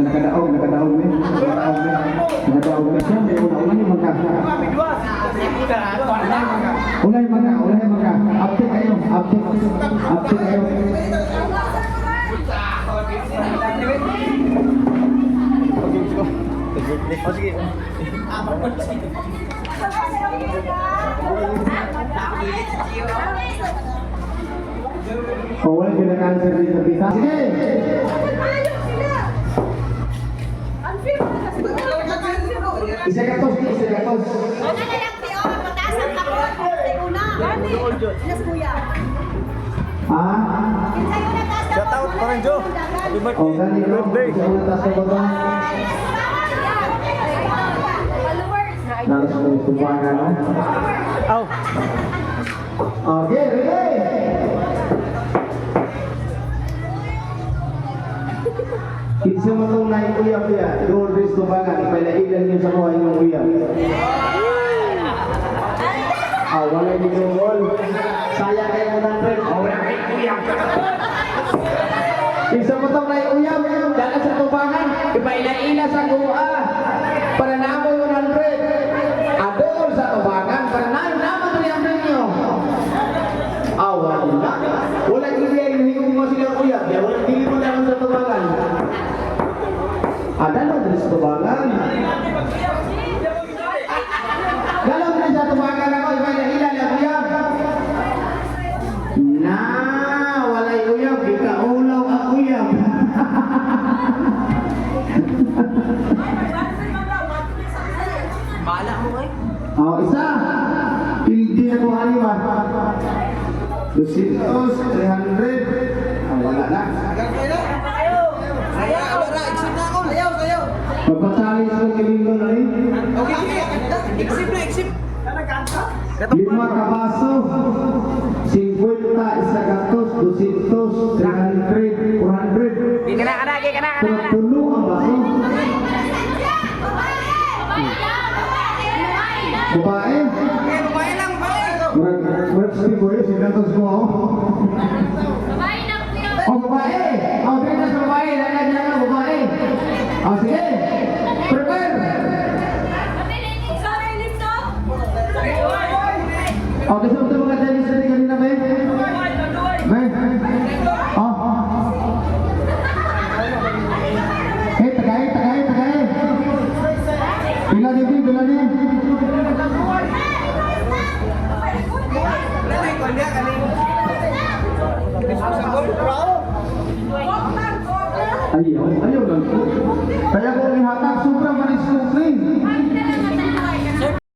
nakadaog ni. Nakadaog ni siya, may una-una ni magka. Ulay magka. Update kayo. Sige. Wala ginakanser dito bisa. Sige. Isa katos. Shout out pa rin, Joe. Happy birthday. Harus bertumpangan. Aw. Oke, ready. Kinsa man tong naik uyab ya, doon rin tumpangan, ipalailan niyo sa mga inyong uyab. Wala ni doon. Saya kayo mo natin. Wala kayo uyab. Kinsa man tong naik uyab, dalan sa tumpangan, ipalailan sa kuha. Para namo 100. Adol sa tumpangan, para namo 300 niyo. Wala gili ay hingong mo sila uyab, ya wala dili mo dalan sa tumpangan. Ada lo dari tumpangan. Dalam dari satu tumpangan ako ibadah ilan ya uyab. Nah, walay uyab kita ulaw ang uyab. Bala mo kay. Isa. Hindi na ko haliwa. 200, 300. Wala na. Pagpasali sa kilinggo na rin. Exip. 5 kabaso. 50, 100, 200, 300, 400. Gikana. 30 ang baso. Babae. Babae lang. Murag stick ko yun, sinatos ko ako. Babae! Dito sa babae, lalagyan na babae. Sige, prepare! Gusto mo ito mga dyan sa tingin na ba? Tagay. Bila din. Ayaw lang po. Kaya kung ihatag, sobrang